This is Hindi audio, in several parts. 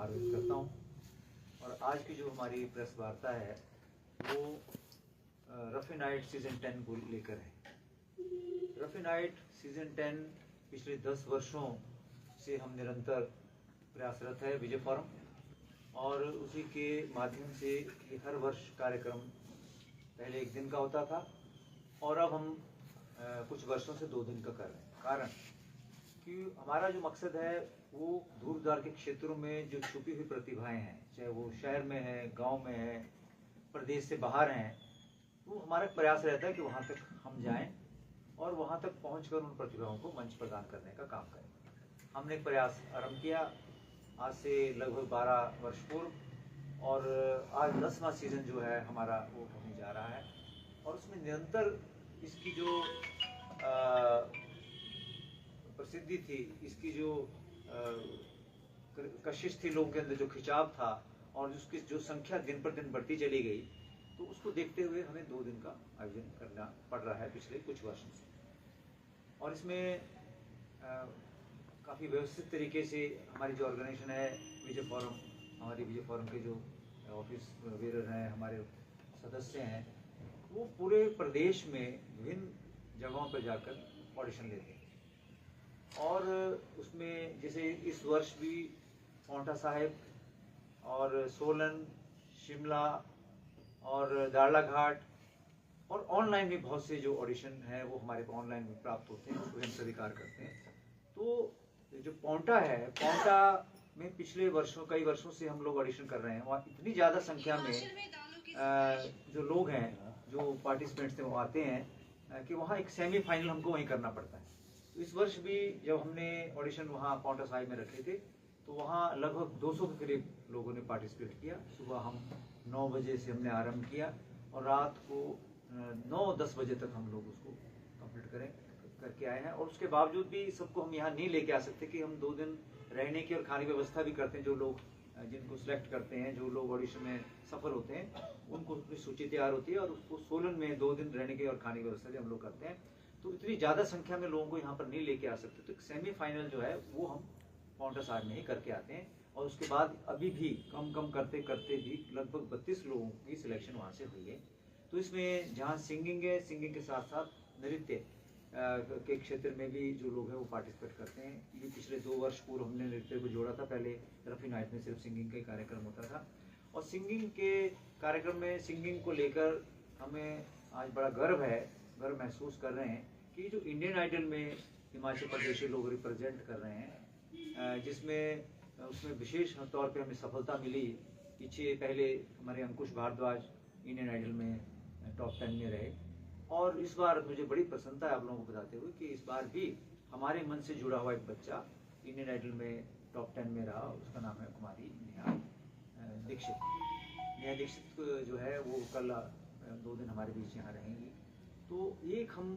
आभार व्यक्त करता हूँ। और आज की जो हमारी प्रेस वार्ता है वो रफी नाइट सीज़न 10 को लेकर है। रफी नाइट सीज़न 10 पिछले 10 वर्षों से हम निरंतर प्रयासरत है विजय फोरम, और उसी के माध्यम से हर वर्ष कार्यक्रम पहले 1 दिन का होता था और अब हम कुछ वर्षों से 2 दिन का कर रहे हैं। कारण कि हमारा जो मकसद है वो दूर दराज के क्षेत्रों में जो छुपी हुई प्रतिभाएं हैं, चाहे वो शहर में है, गांव में है, प्रदेश से बाहर हैं, वो हमारा प्रयास रहता है कि वहां तक हम जाएं और वहां तक पहुंचकर उन प्रतिभाओं को मंच प्रदान करने का काम करें। हमने एक प्रयास आरंभ किया आज से लगभग 12 वर्ष पूर्व, और आज 10वां सीज़न जो है हमारा वो होने जा रहा है। और उसमें निरंतर इसकी जो प्रसिद्धि थी, इसकी जो कशिश थी, लोगों के अंदर जो खिंचाव था और उसकी जो संख्या दिन पर दिन बढ़ती चली गई, तो उसको देखते हुए हमें 2 दिन का आयोजन करना पड़ रहा है पिछले कुछ वर्षों से। और इसमें काफ़ी व्यवस्थित तरीके से हमारी जो ऑर्गेनाइजेशन है विजय फोरम, हमारी विजय फोरम के जो ऑफिस बेरर हैं, हमारे सदस्य हैं, वो पूरे प्रदेश में विभिन्न जगहों पर जाकर ऑडिशन लेते हैं। और उसमें जैसे इस वर्ष भी पांवटा साहिब और सोलन, शिमला और दाड़ला घाट और ऑनलाइन भी बहुत से जो ऑडिशन हैं वो हमारे को ऑनलाइन भी प्राप्त होते हैं, उसको हम स्वीकार करते हैं। तो जो पांवटा है, पांवटा में पिछले वर्षों कई वर्षों से हम लोग ऑडिशन कर रहे हैं। वहाँ इतनी ज़्यादा संख्या में जो लोग हैं, जो पार्टिसिपेंट्स थे वो आते हैं कि वहाँ एक सेमीफाइनल हमको वहीं करना पड़ता है। तो इस वर्ष भी जब हमने ऑडिशन वहाँ पांवटा साहिब में रखे थे तो वहाँ लगभग 200 के करीब लोगों ने पार्टिसिपेट किया। सुबह हम 9 बजे से हमने आरंभ किया और रात को 9-10 बजे तक हम लोग उसको कंप्लीट करके आए हैं। और उसके बावजूद भी सबको हम यहाँ नहीं लेके आ सकते कि हम 2 दिन रहने की और खाने की व्यवस्था भी करते हैं। जो लोग जिनको सिलेक्ट करते हैं, जो लोग ऑडिशन में सफल होते हैं, उनको अपनी सूची तैयार होती है और उसको सोलन में 2 दिन रहने की और खाने की व्यवस्था भी हम लोग करते हैं। तो इतनी ज़्यादा संख्या में लोगों को यहाँ पर नहीं लेके आ सकते, तो सेमीफाइनल जो है वो हम पांवटा साहिब में ही करके आते हैं। और उसके बाद अभी भी कम करते करते भी लगभग 32 लोगों की सिलेक्शन वहाँ से हुई है। तो इसमें जहाँ सिंगिंग है, सिंगिंग के साथ साथ नृत्य के क्षेत्र में भी जो लोग हैं वो पार्टिसिपेट करते हैं। ये पिछले 2 वर्ष पूर्व हमने नृत्य को जोड़ा था। पहले रफी नाइट में सिर्फ सिंगिंग का कार्यक्रम होता था, और सिंगिंग के कार्यक्रम में सिंगिंग को लेकर हमें आज बड़ा गर्व महसूस कर रहे हैं कि जो इंडियन आइडल में हिमाचल प्रदेशी लोग रिप्रेजेंट कर रहे हैं, जिसमें उसमें विशेष तौर पे हमें सफलता मिली। पीछे पहले हमारे अंकुश भारद्वाज इंडियन आइडल में टॉप 10 में रहे, और इस बार मुझे बड़ी प्रसन्नता है आप लोगों को बताते हुए कि इस बार भी हमारे मन से जुड़ा हुआ एक बच्चा इंडियन आइडल में टॉप 10 में रहा। उसका नाम है कुमारी नेहा दीक्षित। नेहा दीक्षित जो है वो कल 2 दिन हमारे बीच यहाँ रहेंगी। तो एक हम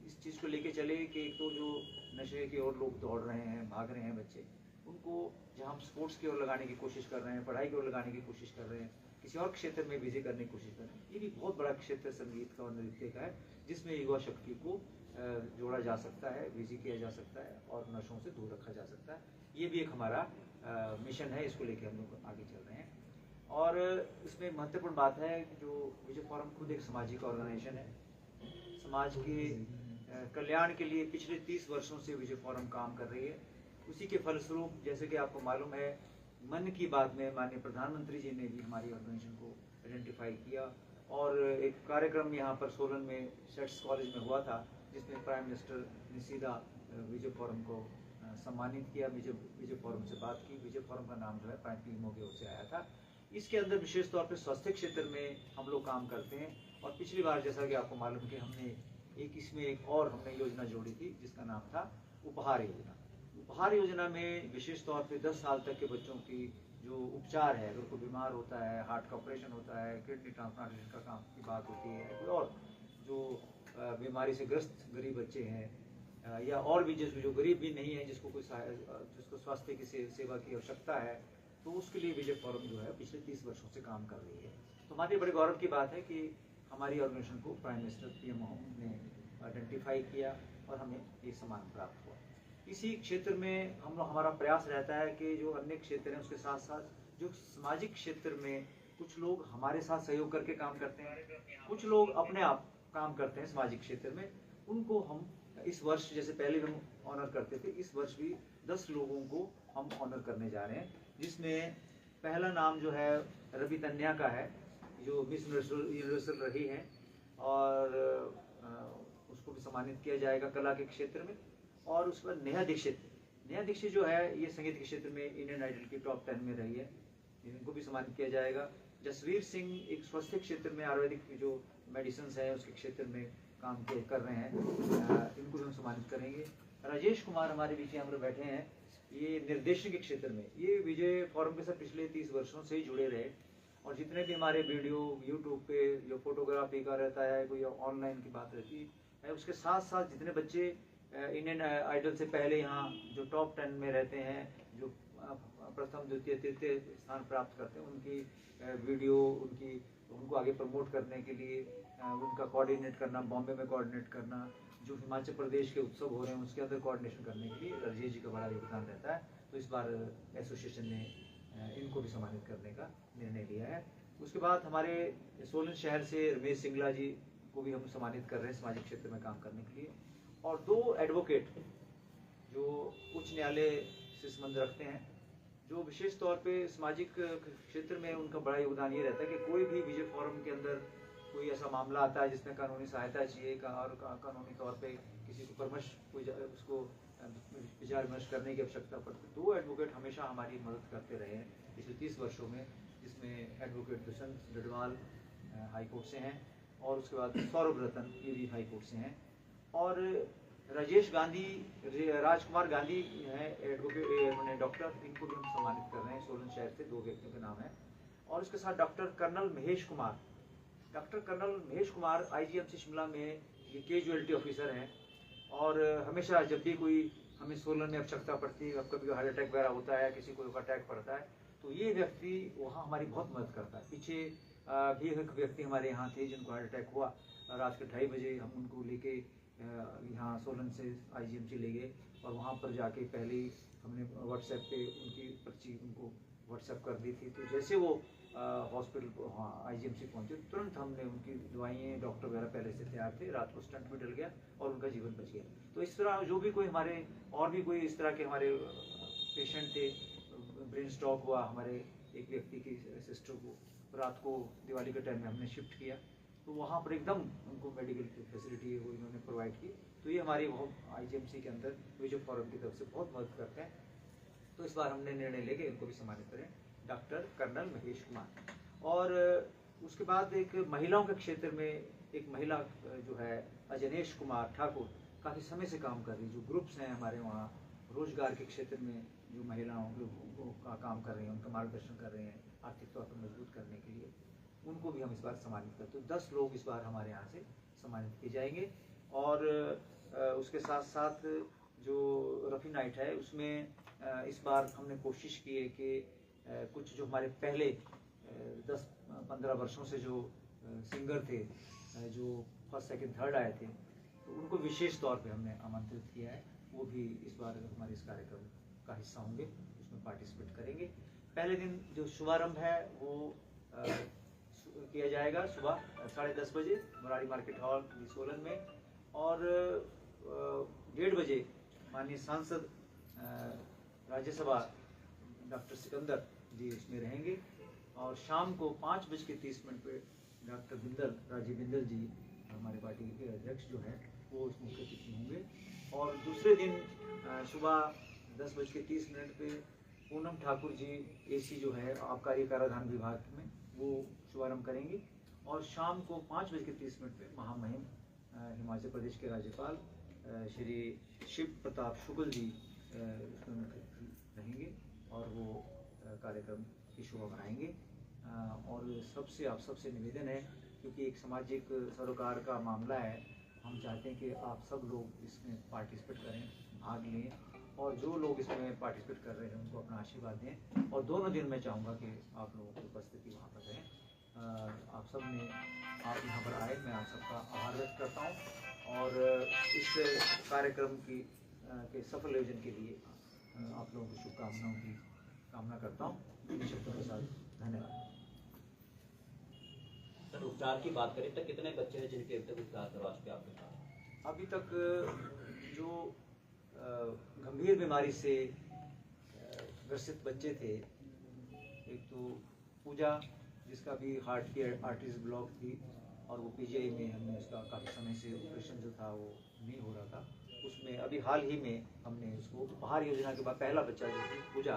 इस चीज़ को लेके चले कि एक तो जो नशे की ओर लोग दौड़ रहे हैं, भाग रहे हैं बच्चे, उनको जहाँ हम स्पोर्ट्स की ओर लगाने की कोशिश कर रहे हैं, पढ़ाई की ओर लगाने की कोशिश कर रहे हैं, किसी और क्षेत्र में बिजी करने की कोशिश कर रहे हैं। ये भी बहुत बड़ा क्षेत्र संगीत का और नृत्य का है, जिसमें युवा शक्ति को जोड़ा जा सकता है, बिजी किया जा सकता है और नशों से दूर रखा जा सकता है। ये भी एक हमारा मिशन है, इसको लेकर हम लोग आगे चल रहे हैं। और इसमें महत्वपूर्ण बात है कि जो विजय फोरम खुद एक सामाजिक ऑर्गेनाइजेशन है। समाज के कल्याण के लिए पिछले 30 वर्षों से विजय फोरम काम कर रही है। उसी के फलस्वरूप जैसे कि आपको मालूम है, मन की बात में माननीय प्रधानमंत्री जी ने भी हमारी ऑर्गेनाइजेशन को आइडेंटिफाई किया, और एक कार्यक्रम यहाँ पर सोलन में सेट्स कॉलेज में हुआ था, जिसमें प्राइम मिनिस्टर ने सीधा विजय फोरम को सम्मानित किया। विजय फोरम से बात की। विजय फोरम का नाम जो है प्राइम पीएमओ की ओर से आया था। इसके अंदर विशेष तौर पर स्वास्थ्य क्षेत्र में हम लोग काम करते हैं। और पिछली बार जैसा कि आपको मालूम कि हमने इसमें एक और हमने योजना जोड़ी थी जिसका नाम था उपहार योजना। उपहार योजना में विशेष तौर पे 10 साल तक के बच्चों की जो उपचार है, अगर कोई बीमार होता है, हार्ट का ऑपरेशन होता है, किडनी ट्रांसप्लांटेशन का काम की बात होती है, कोई और जो बीमारी से ग्रस्त गरीब बच्चे हैं, या और भी जो गरीब भी नहीं है, जिसको स्वास्थ्य की सेवा की आवश्यकता है, तो उसके लिए विजय फोरम जो है पिछले 30 वर्षों से काम कर रही है। तो हमारे बड़े गौरव की बात है कि हमारी ऑर्गेनाइजेशन को प्राइम मिनिस्टर पीएमओ ने आइडेंटिफाई किया और हमें ये सम्मान प्राप्त हुआ। किसी क्षेत्र में हमारा प्रयास रहता है कि जो अन्य क्षेत्र हैं उसके साथ साथ जो सामाजिक क्षेत्र में कुछ लोग हमारे साथ सहयोग करके काम करते हैं, कुछ लोग अपने आप काम करते हैं सामाजिक क्षेत्र में, उनको हम इस वर्ष, जैसे पहले हम ऑनर करते थे, इस वर्ष भी 10 लोगों को हम ऑनर करने जा रहे हैं, जिसमें पहला नाम जो है रवि तन्या का है, जो मिस यूनिवर्सल रही है, और उसको भी सम्मानित किया जाएगा कला के क्षेत्र में। और उसके बाद नेहा दीक्षित जो है, ये संगीत के क्षेत्र में इंडियन आइडल की टॉप 10 में रही है, इनको भी सम्मानित किया जाएगा। जसवीर सिंह एक स्वास्थ्य क्षेत्र में आयुर्वेदिक जो मेडिसिन है उसके क्षेत्र में काम कर रहे हैं, इनको भी हम सम्मानित करेंगे। राजेश कुमार हमारे बीच यहाँ पर बैठे हैं, ये निर्देशन के क्षेत्र में, ये विजय फोरम के साथ पिछले 30 वर्षों से ही जुड़े रहे, और जितने भी हमारे वीडियो यूट्यूब पे जो फोटोग्राफी का रहता है, कोई ऑनलाइन की बात रहती है, उसके साथ साथ जितने बच्चे इंडियन आइडल से पहले यहाँ जो टॉप 10 में रहते हैं, जो प्रथम द्वितीय तृतीय स्थान प्राप्त करते हैं, उनकी वीडियो उनको आगे प्रमोट करने के लिए उनका कोऑर्डिनेट करना, बॉम्बे में कोऑर्डिनेट करना, जो हिमाचल प्रदेश के उत्सव हो रहे हैं उसके अंदर कोऑर्डिनेशन करने के लिए राजेश जी का बड़ा योगदान रहता है। तो इस बार एसोसिएशन ने इनको भी सम्मानित करने का निर्णय लिया है। उसके बाद हमारे सोलन शहर से रमेश सिंगला जी को भी हम सम्मानित कर रहे हैं सामाजिक क्षेत्र में काम करने के लिए। और 2 एडवोकेट जो उच्च न्यायालय से संबंध रखते हैं, जो विशेष तौर पे सामाजिक क्षेत्र में उनका बड़ा योगदान ये रहता है कि कोई भी विजय फोरम के अंदर कोई ऐसा मामला आता है जिसमें कानूनी सहायता चाहिए और कानूनी तौर पे किसी को परामर्श, कोई उसको विचार विमर्श करने की आवश्यकता पड़ती है, 2 एडवोकेट हमेशा हमारी मदद करते रहे हैं पिछले 30 वर्षों में, जिसमें advocate Dushyant Dadwal high court से हैं, और उसके बाद सौरभ रतन, ये भी हाई कोर्ट से हैं, और राजकुमार गांधी है एडवोकेट डॉक्टर, इनको भी हम सम्मानित कर रहे हैं। सोलन शहर से 2 व्यक्तियों के नाम है। और उसके साथ doctor colonel Mahesh Kumar IGMC Shimla में ये कैजुअलिटी ऑफिसर हैं, और हमेशा जब भी कोई हमें सोलन में आवश्यकता पड़ती है, कभी हार्ट अटैक वगैरह होता है, किसी को अटैक पड़ता है, तो ये व्यक्ति वहाँ हमारी बहुत मदद करता है। पीछे भी एक व्यक्ति हमारे यहाँ थे जिनको हार्ट अटैक हुआ, रात के 2:30 बजे हम उनको लेके यहाँ सोलन से IGMC ले गए, और वहाँ पर जाके पहले ही हमने व्हाट्सएप पे उनकी पर्ची उनको व्हाट्सएप कर दी थी। तो जैसे वो हॉस्पिटल IGMC पहुँचे, तुरंत हमने उनकी दवाइयाँ, डॉक्टर वगैरह पहले से तैयार थे, रात को स्टंट भी डल गया और उनका जीवन बच गया। तो इस तरह जो भी कोई हमारे और भी कोई इस तरह के हमारे पेशेंट थे, ब्रेन स्ट्रोक हुआ, हमारे एक व्यक्ति की सिस्टर को रात को दिवाली के टाइम में हमने शिफ्ट किया, तो वहाँ पर एकदम उनको मेडिकल फैसिलिटी वो इन्होंने प्रोवाइड की। तो ये हमारी IGMC के अंदर विजय फोरम की तरफ से बहुत मदद करते हैं। तो इस बार हमने निर्णय लेके इनको भी सम्मानित करें, डॉक्टर कर्नल महेश कुमार। और उसके बाद एक महिलाओं के क्षेत्र में एक महिला जो है अजनेश कुमार ठाकुर, काफ़ी समय से काम कर रही, जो ग्रुप्स हैं हमारे वहाँ रोजगार के क्षेत्र में जो महिलाओं का काम कर रही हैं, उनका मार्गदर्शन कर रहे हैं आर्थिक तौर पर मजबूत करने के लिए, उनको भी हम इस बार सम्मानित करते हैं। 10 लोग इस बार हमारे यहाँ से सम्मानित किए जाएंगे। और उसके साथ साथ जो रफ़ी नाइट है, उसमें इस बार हमने कोशिश की है कि कुछ जो हमारे पहले 10-15 वर्षों से जो सिंगर थे, जो फर्स्ट सेकंड थर्ड आए थे, तो उनको विशेष तौर पे हमने आमंत्रित किया है, वो भी इस बार हमारे इस कार्यक्रम का हिस्सा होंगे, उसमें पार्टिसिपेट करेंगे। पहले दिन जो शुभारंभ है वो किया जाएगा सुबह 10:30 बजे मराड़ी मार्केट हॉल सोलन में, और 1:30 बजे माननीय सांसद राज्यसभा डॉक्टर सिकंदर जी उसमें रहेंगे, और शाम को 5:30 पे डॉक्टर राजीव बिंदल जी हमारे पार्टी के अध्यक्ष जो हैं वो उस मुख्य अतिथि होंगे। और दूसरे दिन सुबह 10:30 पे पूनम ठाकुर जी AC जो है आबकारी कराधान विभाग में, वो शुभारंभ करेंगी। और शाम को 5:30 पे महामहिम हिमाचल प्रदेश के राज्यपाल श्री शिव प्रताप शुक्ल जी उसमें रहेंगे, और वो कार्यक्रम की शोभा बढ़ाएंगे। और आप सबसे निवेदन है, क्योंकि एक सामाजिक सरोकार का मामला है, हम चाहते हैं कि आप सब लोग इसमें पार्टिसिपेट करें, भाग लें, और जो लोग इसमें पार्टिसिपेट कर रहे हैं उनको अपना आशीर्वाद दें। और दोनों दिन मैं चाहूँगा कि आप लोगों की उपस्थिति वहाँ पर रहें। आप सब ने आप यहाँ पर आए, मैं आप सबका आभार व्यक्त करता हूँ। और इस कार्यक्रम की के सफल आयोजन के लिए आप लोगों को शुभकामनाओं की कामना करता हूँ। इन शब्दों के साथ धन्यवाद। सर, उपचार की बात करें तो कितने बच्चे हैं जिनके अभी तक उपचार करवा चुके आपके पास? अभी तक जो गंभीर बीमारी से ग्रसित बच्चे थे, एक तो पूजा जिसका भी हार्ट की आर्टरीज ब्लॉक थी और वो पीजीआई में हमने उसका काफ़ी समय से ऑपरेशन जो था वो नहीं हो रहा था, उसमें अभी हाल ही में हमने उसको उपहार योजना के बाद पहला बच्चा जो थी पूजा,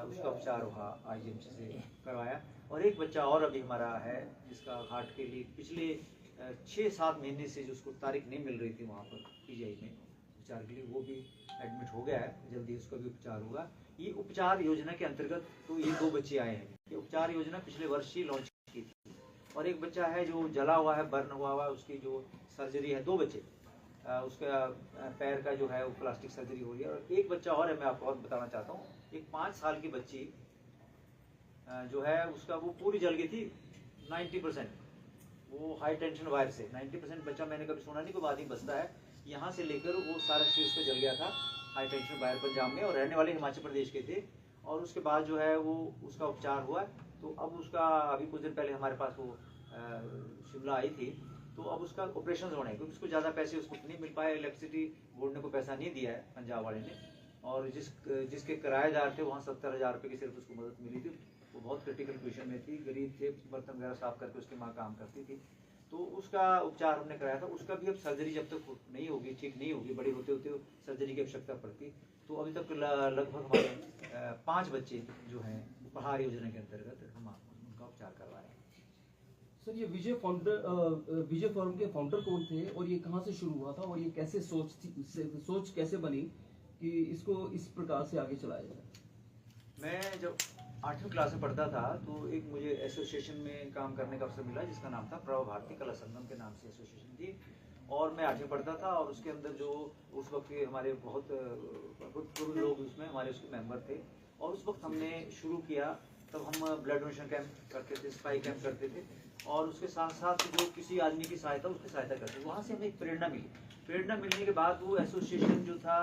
उसका उपचार वहाँ आईजीएमसी से करवाया। और एक बच्चा और अभी हमारा है जिसका हार्ट के लिए पिछले 6-7 महीने से जो उसको तारीख नहीं मिल रही थी वहाँ पर पीजीआई में उपचार के लिए, वो भी एडमिट हो गया है, जल्दी उसका भी उपचार होगा। ये उपचार योजना के अंतर्गत तो ये 2 बच्चे आए हैं। ये उपचार योजना पिछले वर्ष ही लॉन्च की थी। और एक बच्चा है जो जला हुआ है, बर्न हुआ है, उसकी जो सर्जरी है, 2 बच्चे, उसका पैर का जो है वो प्लास्टिक सर्जरी हो रही है। और एक बच्चा और है, मैं आपको और बताना चाहता हूँ, एक 5 साल की बच्ची जो है उसका वो पूरी जल गई थी 90%, वो हाई टेंशन वायर से 90% बच्चा मैंने कभी सुना नहीं, कोई बात ही बचता है, यहाँ से लेकर वो सारा शरीर उसका जल गया था हाई टेंशन वायर पंजाब में, और रहने वाले हिमाचल प्रदेश के थे। और उसके बाद जो है वो उसका उपचार हुआ, तो अब उसका अभी कुछ दिन पहले हमारे पास वो शिमला आई थी, तो अब उसका ऑपरेशन होना है, क्योंकि उसको ज़्यादा पैसे उसको नहीं मिल पाए, इलेक्ट्रिसिटी बोर्ड ने कोई पैसा नहीं दिया है पंजाब वाले ने, और जिसके किराएदार थे वहाँ 70,000 रुपये की सिर्फ उसको मदद मिली थी। वो बहुत क्रिटिकल पोजीशन में थी, गरीब थे, बर्तन वगैरह साफ करके उसकी माँ काम करती थी, तो उसका उपचार हमने कराया था। उसका भी अब सर्जरी जब तक नहीं होगी, ठीक नहीं होगी, बड़ी होते होते सर्जरी की आवश्यकता पड़ती, तो अभी तक लगभग हमारे 5 बच्चे जो हैं उपहार योजना के अंतर्गत हम उनका उपचार करवा रहे हैं। सर, ये विजय फोरम के फाउंडर कौन थे और ये कहाँ से शुरू हुआ था और ये कैसे सोच कैसे बनी कि इसको इस प्रकार से आगे चलाया जाए? मैं जब 8वीं क्लास में पढ़ता था तो एक मुझे एसोसिएशन में काम करने का अवसर मिला जिसका नाम था प्रभा भारती कला संगम के नाम से एसोसिएशन थी, और मैं 8वीं पढ़ता था, और उसके अंदर जो उस वक्त के हमारे बहुत पूर्व लोग उसमें हमारे उसके मेंबर थे, और उस वक्त हमने शुरू किया, तब हम ब्लड डोनेशन कैंप करते थे, स्पाई कैंप करते थे, और उसके साथ साथ जो किसी आदमी की सहायता उसकी सहायता करते थे। वहाँ से हमें एक प्रेरणा मिली। प्रेरणा मिलने के बाद वो एसोसिएशन जो था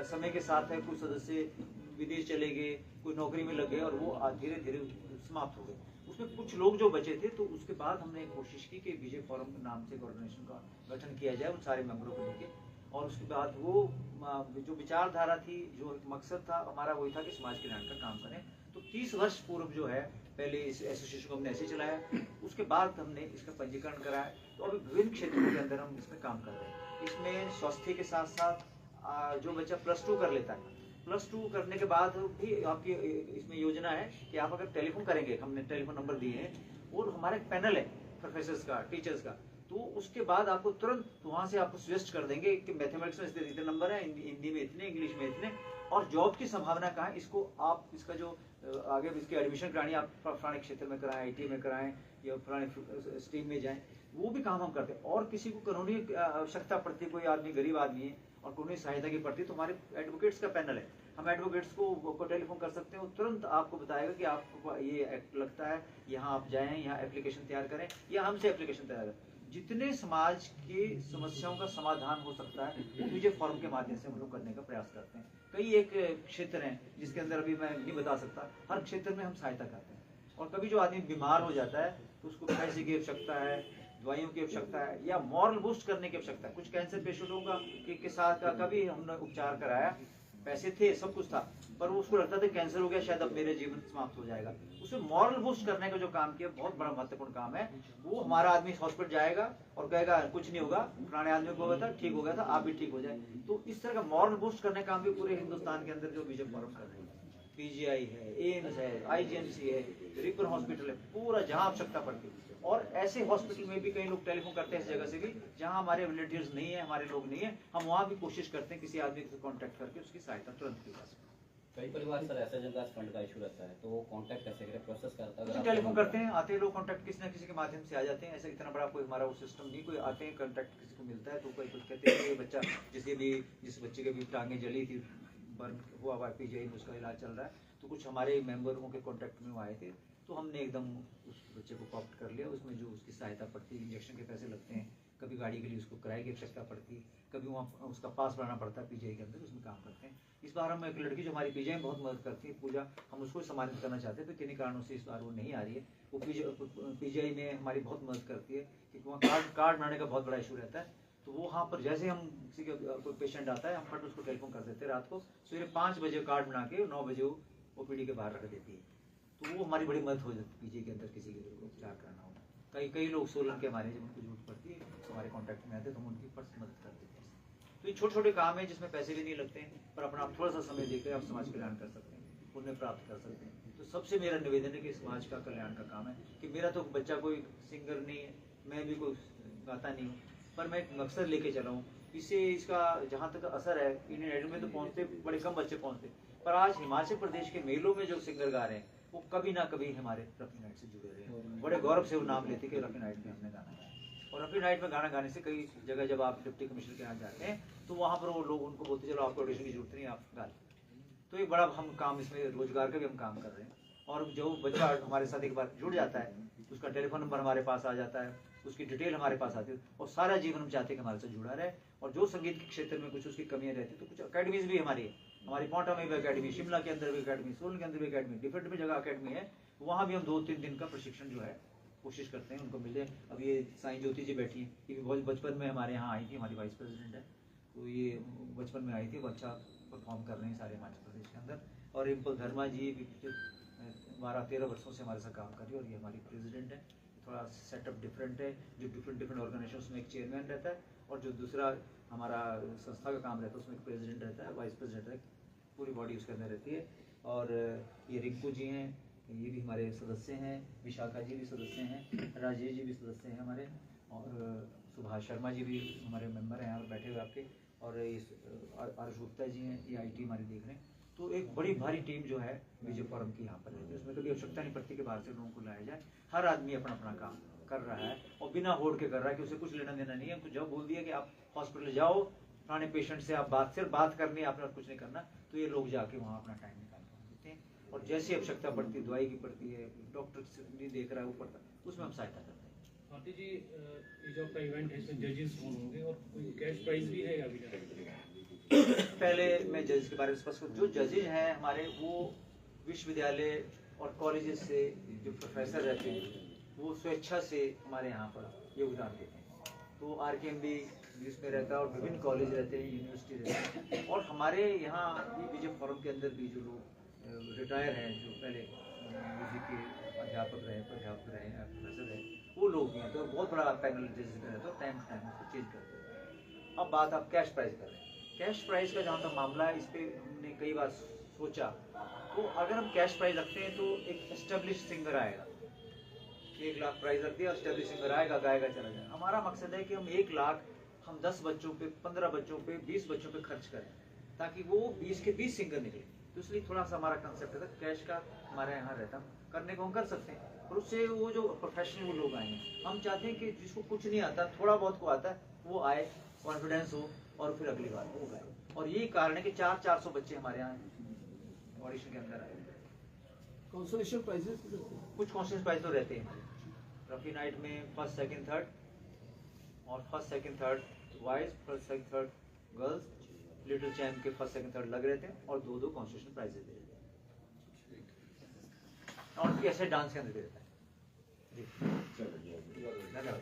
समय के साथ है, कुछ सदस्य विदेश चले गए, कोई नौकरी में लग गए, और वो धीरे धीरे समाप्त हो गए। उसमें कुछ लोग जो बचे थे, तो उसके बाद हमने कोशिश की कि विजय फोरम के नाम से एक ऑर्गेनाइजेशन का गठन किया जाए उन सारे मेंबरों को लेके, और उसके बाद वो जो विचारधारा थी, जो एक मकसद था हमारा, वही था कि समाज कल्याण का काम करें। तो 30 वर्ष पूर्व जो है पहले इस एसोसिएशन को हमने ऐसे चलाया, उसके बाद हमने इसका पंजीकरण कराया, तो अभी विभिन्न क्षेत्रों के अंदर हम इसमें काम कर रहे हैं। इसमें स्वास्थ्य के साथ साथ जो बच्चा +2 कर लेता है, +2 करने के बाद भी आपकी इसमें योजना है कि आप अगर टेलीफोन करेंगे, हमने टेलीफोन नंबर दिए हैं, और हमारा एक पैनल है प्रोफेसर्स का, टीचर्स का, तो उसके बाद आपको तुरंत वहाँ से आपको सजेस्ट कर देंगे कि मैथमेटिक्स में इतने नंबर है, हिंदी में इतने, इंग्लिश में इतने, और जॉब की संभावना कहाँ है, इसको आप इसका जो आगे इसकी एडमिशन करानी, आप फलाने क्षेत्र में कराएं, IT में कराएं, या फलाने स्ट्रीम में जाएं, वो भी काम हम करते हैं। और किसी को कानूनी आवश्यकता पड़ती है, कोई आदमी गरीब आदमी है और कानूनी सहायता की पड़ती है, तो हमारे एडवोकेट्स का पैनल है, हम एडवोकेट्स को टेलीफोन कर सकते हैं, वो तुरंत आपको बताएगा कि आपको ये एक्ट लगता है, यहाँ आप जाएं, यहाँ एप्लीकेशन तैयार करें, या हमसे एप्लीकेशन तैयार करें। जितने समाज की समस्याओं का समाधान हो सकता है वो विजय फोरम के माध्यम से हम लोग करने का प्रयास करते हैं। कई एक क्षेत्र हैं जिसके अंदर अभी मैं नहीं बता सकता, हर क्षेत्र में हम सहायता करते हैं। और कभी जो आदमी बीमार हो जाता है तो उसको पैसे की आवश्यकता है, दवाइयों की आवश्यकता है, या मॉरल बूस्ट करने की आवश्यकता है। कुछ कैंसर पेशेंटों के साथ कभी हमने उपचार कराया, पैसे थे, सब कुछ था, पर वो उसको लगता था कैंसर हो गया, शायद अब मेरे जीवन समाप्त हो जाएगा। उसे मॉरल बूस्ट करने का जो काम किया, बहुत बड़ा महत्वपूर्ण काम है। वो हमारा आदमी हॉस्पिटल जाएगा और कहेगा कुछ नहीं होगा, पुराने आदमी को था, ठीक हो गया था, आप भी ठीक हो जाए। तो इस तरह का मॉरल बूस्ट करने का काम भी पूरे हिंदुस्तान के अंदर जो विजय फोरम कर रही है, PGI है, एम्स है, IGMC है, रिपन हॉस्पिटल है, पूरा जहाँ आवश्यकता पड़ती है। और ऐसे हॉस्पिटल में भी कई लोग टेलीफोन करते हैं इस जगह से भी जहाँ हमारे रिलेटिव्स नहीं है, हमारे लोग नहीं है, हम वहाँ भी कोशिश करते हैं किसी आदमी से कांटेक्ट करके उसकी सहायता तुरंत की जा सके। कई परिवार सर ऐसे जिनका फंड का इशू रहता है, तो वो कांटेक्ट कैसे करें, प्रोसेस करता है? टेलीफोन करते हैं, आते हैं लोग, कांटेक्ट किसी न किसी के माध्यम से आ जाते हैं। ऐसा इतना बड़ा कोई हमारा वो सिस्टम नहीं, कोई आते हैं, कांटेक्ट किसी को मिलता है, तो कोई कुछ कहते हैं ये बच्चा जिस बच्चे के भी टांगे जली थी, बर्न हुआ PGI में, उसका इलाज चल रहा है, तो कुछ हमारे मेंबरों के कांटेक्ट में वो आए थे, तो हमने एकदम उस बच्चे को कॉप्ट कर लिया। उसमें जो उसकी सहायता पड़ती है, इंजेक्शन के पैसे लगते हैं, कभी गाड़ी के लिए उसको किराए की आवश्यकता पड़ती है, कभी वहाँ उसका पास बनाना पड़ता है पीजीआई के अंदर, उसमें काम करते हैं। इस बार हम एक लड़की जो हमारी पीजीआई में बहुत मदद करती है, पूजा, हम उसको सम्मानित करना चाहते हैं, तो किन्हीं कारणों से इस बार वो नहीं आ रही है। वो पीजीआई में हमारी बहुत मदद करती है, क्योंकि वहाँ कार्ड बनाने का बहुत बड़ा इशू रहता है। तो वो वहाँ पर जैसे हम किसी का कोई पेशेंट आता है, हम फट उसको टेलीफोन कर देते हैं, रात को सवेरे 5 बजे कार्ड बना के 9 बजे वो ओपीडी के बाहर रख देती है। तो वो हमारी बड़ी मदद हो जाती है पीजीआई के अंदर किसी के उपचार कराना हो। कई लोग सोलन के हमारे, जब उनको जरूरत पड़ती है तो हमारे कॉन्टैक्ट में आते हैं, तो हम उनकी फर्स्ट मदद कर देते हैं। तो ये छोटे छोटे काम है जिसमें पैसे भी नहीं लगते हैं, पर अपना आप थोड़ा सा समय देकर आप समाज कल्याण कर सकते हैं, पुण्य प्राप्त कर सकते हैं। तो सबसे मेरा निवेदन है कि समाज का कल्याण का काम है, कि मेरा तो बच्चा कोई सिंगर नहीं है, मैं भी कोई गाता नहीं हूँ, पर मैं एक मकसद लेके चला हूँ। इससे इसका जहाँ तक असर है, इंडियन आइडल में तो पहुँचते बड़े कम बच्चे पहुँचते, पर आज हिमाचल प्रदेश के मेलों में जो सिंगर गा रहे हैं वो कभी ना कभी हमारे रफी नाइट से जुड़े रहे हैं। बड़े गौरव से वो नाम लेते कि रफी नाइट में हमने गाना गाया। और रफी नाइट में गाना गाने से कई जगह जब आप डिप्टी कमिश्नर के यहाँ जाते हैं तो वहाँ पर वो लोग उनको बोलते चलो आपको ऑडिशन की जरूरत नहीं, आप गा। तो एक बड़ा हम काम, इसमें रोजगार का भी हम काम कर रहे हैं। और जो बच्चा हमारे साथ एक बार जुड़ जाता है, उसका टेलीफोन नंबर हमारे पास आ जाता है, उसकी डिटेल हमारे पास आती है, और सारा जीवन हम चाहते हैं कि हमारे साथ जुड़ा रहे। और जो संगीत के क्षेत्र में कुछ उसकी कमियां रहती है, तो कुछ अकेडमीज भी हमारी है, हमारी पोंटा में भी अकेडमी, शिमला के अंदर भी अकेडमी, सोलन के अंदर भी अकेडमी, डिफरेंट जगह अकेडमी है। वहाँ भी हम 2-3 दिन का प्रशिक्षण जो है कोशिश करते हैं उनको मिले। अब ये साईं ज्योति जी बैठी हैं, ये भी बहुत बचपन में हमारे यहाँ आई थी, हमारी वाइस प्रेसिडेंट है, तो ये बचपन में आई थी, वो अच्छा परफॉर्म कर रहे हैं सारे हिमाचल प्रदेश के अंदर। और रिम्पल धर्मा जी भी 12-13 वर्षों से हमारे साथ काम कर रही है, और ये हमारी प्रेसिडेंट है। थोड़ा सेटअप डिफरेंट है, जो डिफरेंट ऑर्गेनाइजेशन में एक चेयरमैन रहता है, और जो दूसरा हमारा संस्था का काम रहता है उसमें एक प्रेसिडेंट रहता है, वाइस प्रेसिडेंट है, पूरी बॉडी उसके अंदर रहती है। और ये रिंकू जी हैं, ये भी हमारे सदस्य हैं, विशाखा जी भी सदस्य हैं, राजेश जी भी सदस्य हैं हमारे, और सुभाष शर्मा जी भी हमारे मेंबर हैं यहाँ पर बैठे हुए आपके, और आरुष गुप्ता जी हैं, ये IT हमारी देख रहे हैं। तो एक बड़ी भारी टीम जो है विजय फोरम की यहाँ पर रहती है, उसमें कभी आवश्यकता नहीं पड़ती कि बाहर से लोगों को लाया जाए। हर आदमी अपना अपना काम कर रहा है, और बिना होड़ के कर रहा है, कि उसे कुछ लेना देना नहीं है। हमको जब बोल दिया कि आप हॉस्पिटल जाओ, पुराने पेशेंट से आप सिर्फ बात करनी है, आपने और कुछ नहीं करना, तो ये लोग जाके वहाँ अपना टाइम निकाल देते हैं। और जैसी आवश्यकता पड़ती है, दवाई की पड़ती है, डॉक्टर नहीं देख रहा है, वो पड़ता है, उसमें हम सहायता करते हैं। भारती जी, ये जो आपका इवेंट है इसमें जजेस कौन होंगे और कोई कैश प्राइज भी है अभी? पहले मैं जजेस के बारे में स्पष्ट करूं, जो जजेज हैं हमारे, वो विश्वविद्यालय और कॉलेजेस से जो प्रोफेसर रहते हैं वो स्वेच्छा से हमारे यहाँ पर योगदान देते हैं। तो RKMB जिसमें रहता है, और विभिन्न कॉलेज रहते हैं, यूनिवर्सिटी रहते हैं, और हमारे यहाँ विजय फोरम के अंदर भी जो लोग रिटायर हैं, जो पहले म्यूजिक के अध्यापक रहे, प्रोफेसर रहे, वो लोग भी हैं। तो बहुत बड़ा पैनल जजेस का रहता है, टाइम टू टाइम उसको चेंज करते हैं। अब बात आप कैश प्राइज कर रहे हैं, कैश प्राइस का जहाँ तक मामला है, इस पर हमने कई बार सोचा, तो अगर हम कैश प्राइस रखते हैं तो एक एस्टेब्लिश सिंगर आएगा, 1 लाख प्राइस रख दिया, एस्टेब्लिश सिंगर आएगा, गाएगा, चला जाएगा। हमारा मकसद है कि हम 1 लाख हम 10 बच्चों पे, 15 बच्चों पे, 20 बच्चों पे खर्च करें, ताकि वो 20 के 20 सिंगर निकले। तो इसलिए थोड़ा सा हमारा कंसेप्ट है, कैश का हमारे यहाँ रहता, करने को हम कर सकते हैं, और उससे वो जो प्रोफेशनल वो लोग आएंगे। हम चाहते हैं कि जिसको कुछ नहीं आता, थोड़ा बहुत को आता है, वो आए, कॉन्फिडेंस हो, और फिर अगली बार वो गाए। और यही कारण है कि 400 बच्चे हमारे यहाँ ऑडिशन के अंदर आए। कंसोलेशन प्राइजेस कुछ कंसोलेशन प्राइज तो रहते हैं रफी नाइट में, फर्स्ट सेकंड थर्ड, और first second third boys, first second third girls, little champ के फर्स्ट सेकंड थर्ड लग रहते हैं, और 2-2 कंसोलेशन प्राइजेस दे देते हैं, और ऐसे डांस के अंदर भी रहता है। जी, धन्यवाद।